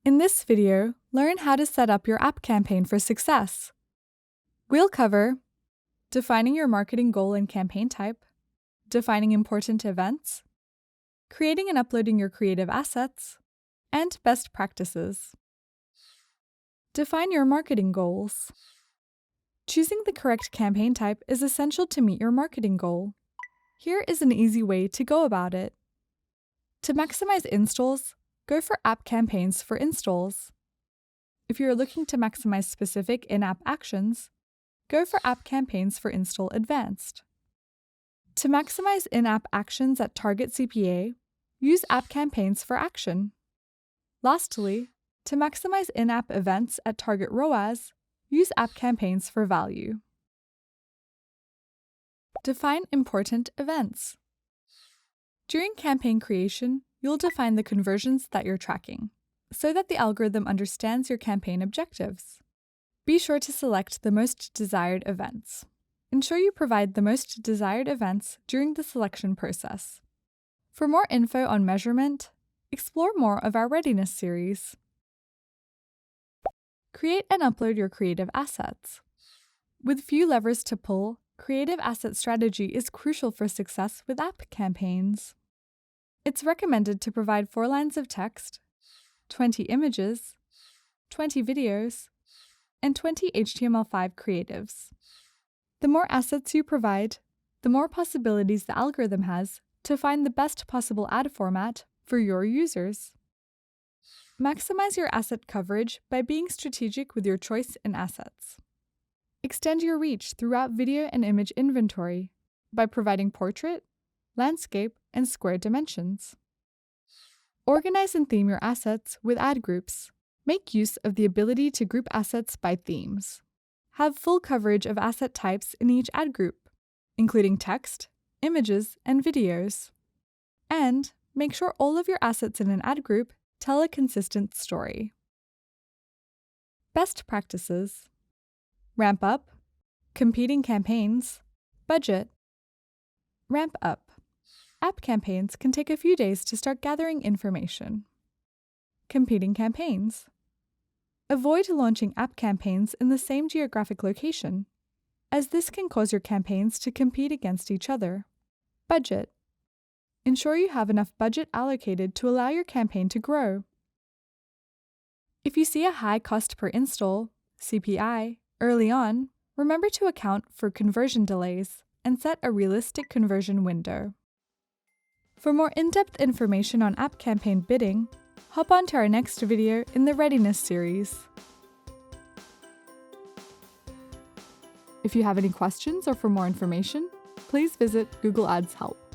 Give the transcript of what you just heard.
In this video, learn how to set up your app campaign for success. We'll cover defining your marketing goal and campaign type, defining important events, creating and uploading your creative assets, and best practices. Define your marketing goals. Choosing the correct campaign type is essential to meet your marketing goal. Here is an easy way to go about it. To maximize installs, go for app campaigns for installs. If you're looking to maximize specific in-app actions, go for app campaigns for install advanced. To maximize in-app actions at target CPA, use app campaigns for action. Lastly, to maximize in-app events at target ROAS, use app campaigns for value. Define important events. During campaign creation, you'll define the conversions that you're tracking, so that the algorithm understands your campaign objectives. Be sure to select the most desired events. Ensure you provide the most desired events during the selection process. For more info on measurement, explore more of our readiness series. Create and upload your creative assets. With few levers to pull, creative asset strategy is crucial for success with app campaigns. It's recommended to provide 4 lines of text, 20 images, 20 videos, and 20 HTML5 creatives. The more assets you provide, the more possibilities the algorithm has to find the best possible ad format for your users. Maximize your asset coverage by being strategic with your choice in assets. Extend your reach throughout video and image inventory by providing portrait, landscape, and square dimensions. Organize and theme your assets with ad groups. Make use of the ability to group assets by themes. Have full coverage of asset types in each ad group, including text, images, and videos. And make sure all of your assets in an ad group tell a consistent story. Best practices: ramp up, competing campaigns, budget. Ramp up. App campaigns can take a few days to start gathering information. Competing campaigns. Avoid launching app campaigns in the same geographic location, as this can cause your campaigns to compete against each other. Budget. Ensure you have enough budget allocated to allow your campaign to grow. If you see a high cost per install, CPI, early on, remember to account for conversion delays and set a realistic conversion window. For more in-depth information on app campaign bidding, hop on to our next video in the Readiness series. If you have any questions or for more information, please visit Google Ads Help.